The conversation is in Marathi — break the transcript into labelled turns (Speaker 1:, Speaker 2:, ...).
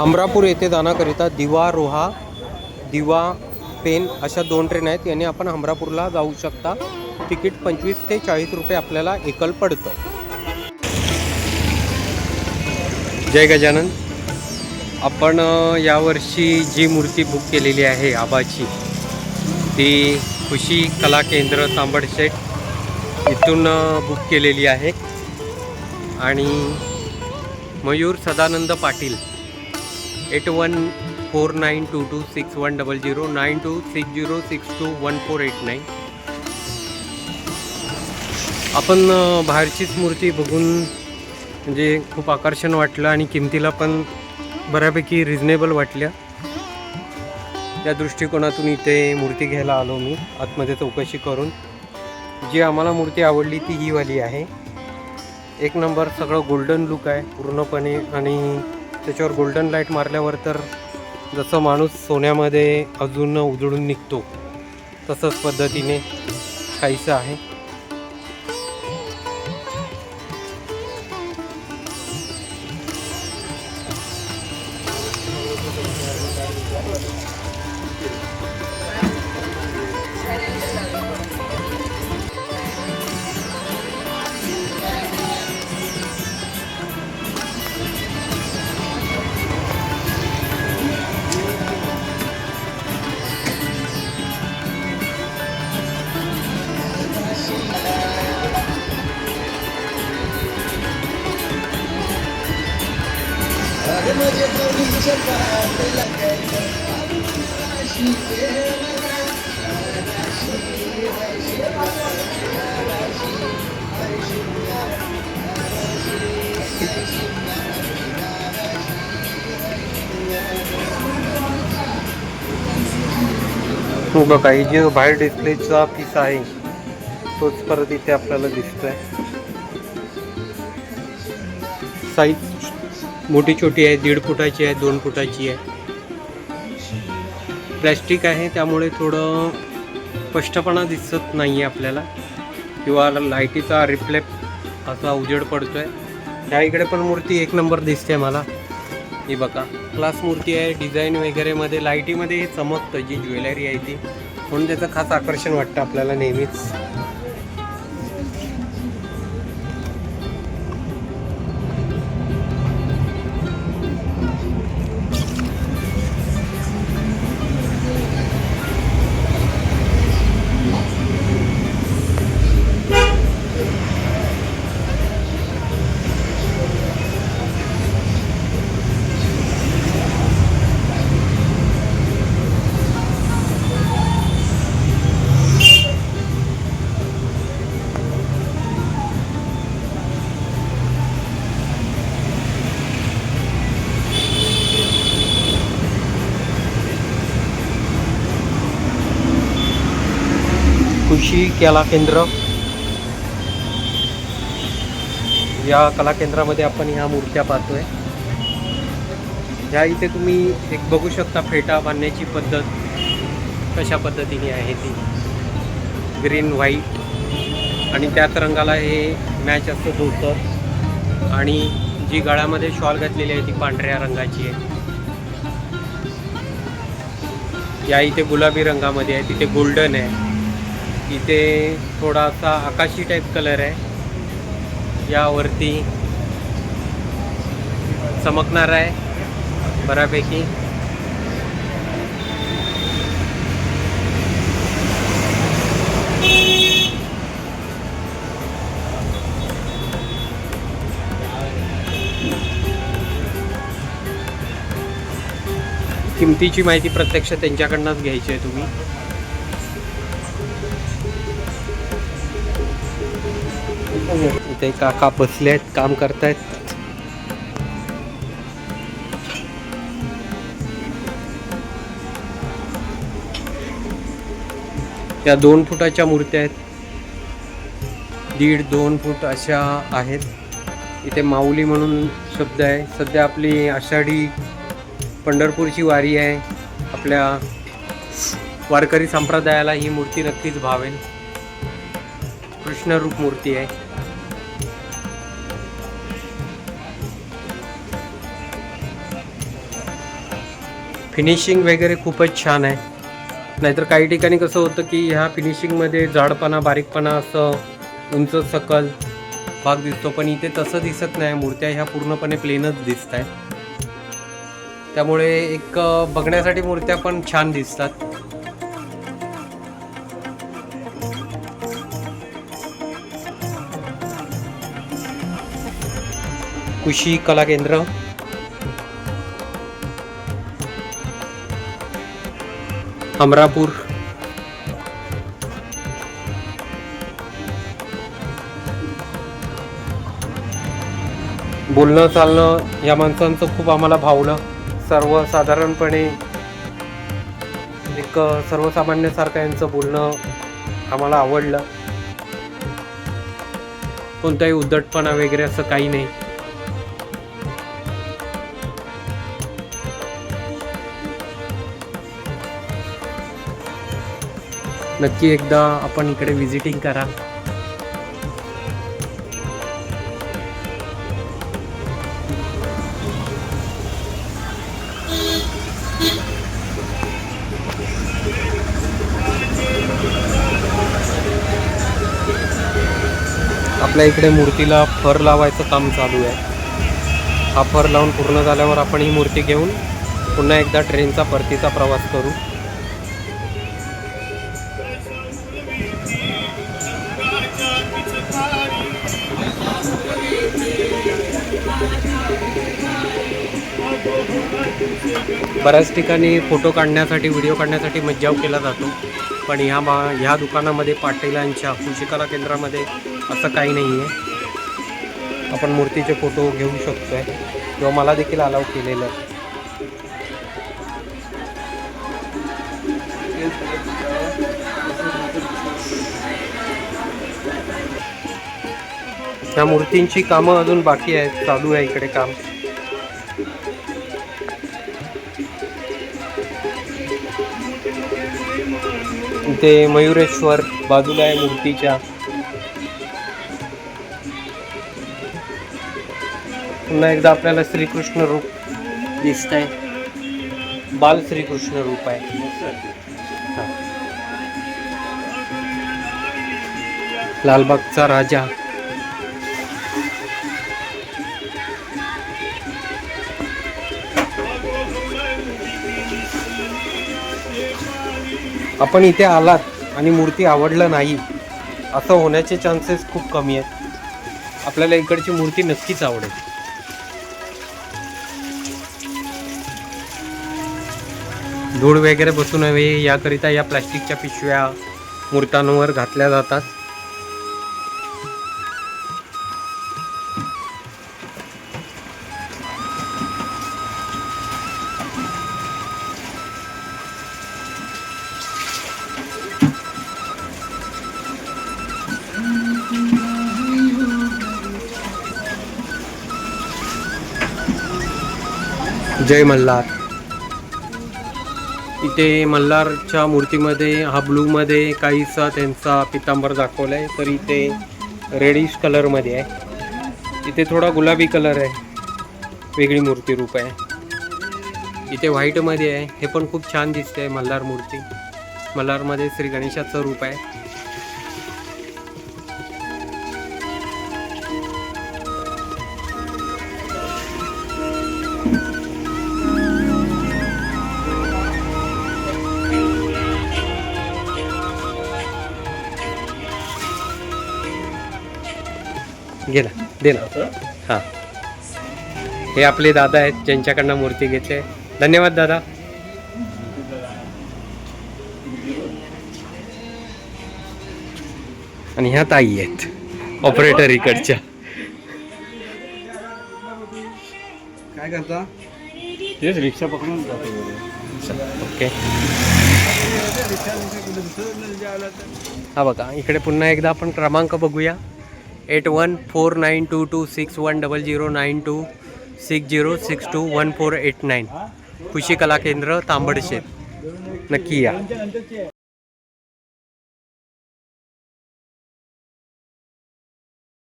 Speaker 1: हमरापूर येथे जाण्याकरिता दिवा रोहा दिवा पेन अशा 2 ट्रेन आहेत. याने आपण हमरापूरला जाऊ शकता. तिकीट 25 ते 40 रुपये आपल्याला एकल पडतं. जय गजानन. आपण यावर्षी जी मूर्ती बुक केलेली आहे आबाची ती खुशी कला केंद्र तांबडशेट इथून बुक केलेली आहे. आणि मयूर सदानंद पाटील 8149226100 9260621489. आपण बाहेरचीच मूर्ती बघून म्हणजे खूप आकर्षण वाटलं आणि किमतीला पण बऱ्यापैकी रिजनेबल वाटल्या. या दृष्टिकोनातून इथे मूर्ती घ्यायला आलो मी आतमध्ये चौकशी करून. जी आम्हाला मूर्ती आवडली ती ही वाली आहे. एक नंबर. सगळं गोल्डन लुक आहे पूर्णपणे आणि त्याच्यावर गोल्डन लाईट मारल्यावर तर जसं माणूस सोन्यामध्ये अजून उजळून निघतो तसंच पद्धतीने काहीसं आहे. बघा ही जो बाहेर डिस्प्लेचा पीस आहे तोच परत इथे आपल्याला दिसतोय. साईज मोठी छोटी आहे. 1.5 फुटाची आहे, 2 फुटाची आहे. प्लॅस्टिक आहे त्यामुळे थोडं स्पष्टपणा दिसत नाही आहे आपल्याला किंवा लाईटीचा रिफ्लेक्ट असा उजेड पडतोय. ह्या इकडे पण मूर्ती एक नंबर दिसते मला. ही बघा क्लास मूर्ती आहे. डिझाईन वगैरे मध्ये लाईटीमध्ये हे चमकतं जी ज्वेलरी आहे ती, म्हणून त्याचं खास आकर्षण वाटतं आपल्याला नेहमीच. खुशी कला केंद्र. या कला केंद्रामध्ये आपण ह्या मूर्त्या पाहतोय. ह्या इथे तुम्ही एक बघू शकता फेटा बांधण्याची पद्धत कशा पद्धतीने आहे ती. ग्रीन व्हाईट आणि त्याच रंगाला हे मॅच असतं धोतर. आणि जी गळ्यामध्ये शॉल घातलेली आहे ती पांढऱ्या रंगाची आहे. या इथे गुलाबी रंगामध्ये आहे, तिथे गोल्डन आहे, इथे थोडासा आकाशी टाईप कलर आहे. यावरती चमकणार आहे बऱ्यापैकी. किमतीची माहिती प्रत्यक्ष त्यांच्याकडनंच घ्यायची आहे तुम्ही. इथे काका बसले आहेत, काम करतायत. या 2 फुटाच्या मूर्त्या आहेत. 1.5-2 फूट अशा आहेत. इथे माऊली म्हणून शब्द आहे. सध्या आपली आषाढी पंढरपूरची वारी आहे. आपल्या वारकरी संप्रदायाला ही मूर्ती नक्कीच भावेल. कृष्णरूप मूर्ती आहे. फिनिशिंग वगैरे खूपच छान आहे. नाहीतर काही ठिकाणी कसं होतं की ह्या फिनिशिंगमध्ये जाडपणा बारीकपणा असं उंच सकल भाग दिसतो, पण इथे तसं दिसत नाही. मूर्त्या ह्या पूर्णपणे प्लेनच दिसत आहेत. त्यामुळे एक बघण्यासाठी मूर्त्या पण छान दिसतात. कुशी कला केंद्र, अमरापूर. बोलणं चालणं या माणसांचं खूप आम्हाला भावलं. सर्वसाधारणपणे एक सर्वसामान्यासारखं यांचं बोलणं आम्हाला आवडलं. कोणताही उद्धटपणा वगैरे असं काही नाही. नक्की एकदा आपण इकडे व्हिजिटिंग करा. आपल्या इकडे मूर्तीला फर लावायचं काम चालू आहे. हा फर लावून पूर्ण झाल्यावर आपण ही मूर्ती घेऊन पुन्हा एकदा ट्रेनचा परतीचा प्रवास करू. बऱ्याच ठिकाणी फोटो काढण्यासाठी व्हिडिओ काढण्यासाठी मज्जाव केला जातो, पण ह्या दुकानामध्ये पाटीलांच्या कुशी कला केंद्रामध्ये असं काही नाही आहे. आपण मूर्तीचे फोटो घेऊ शकतोय किंवा मला देखील अलाव केलेलं आहे. ह्या मूर्तींची कामं अजून बाकी आहेत, चालू आहे इकडे काम. इथे मयुरेश्वर बाजूला आहे मूर्तीच्या. पुन्हा एकदा आपल्याला श्रीकृष्ण रूप दिसत आहे. बाल श्रीकृष्ण रूप आहे. लालबागचा राजा. आपण इथे आलात आणि मूर्ती आवडलं नाही असं होण्याचे चान्सेस खूप कमी आहेत. आपल्याला इकडची मूर्ती नक्कीच आवडेल. धूळ वगैरे बसू नये याकरिता या प्लास्टिकच्या पिशव्या मूर्त्यांवर घातल्या जातात. जय मल्हार. इथे मल्हारच्या मूर्तीमध्ये हा ब्लूमध्ये काहीसा त्यांचा पितांबर दाखवला आहे, तर इथे रेडिश कलरमध्ये आहे. इथे थोडा गुलाबी कलर आहे, वेगळी मूर्ती रूप आहे. इथे व्हाईटमध्ये आहे, हे पण खूप छान दिसते मल्हार मूर्ती. मल्हारमध्ये श्री गणेशाचं रूप आहे. गेला दे ना. हां, हे आपले दादा आहेत ज्यांच्याकडनं मूर्ती घेतली. धन्यवाद दादा. आणि ह्या ताई आहेत ऑपरेटर इकडच्या.
Speaker 2: काय करता? तेच रिक्षा पकडून जातो.
Speaker 1: ओके. हा बघा, इकडे पुन्हा एकदा आपण क्रमांक बघूया. 814926109260621489. कुशी कला केंद्र तांबडशेत. नक्की या.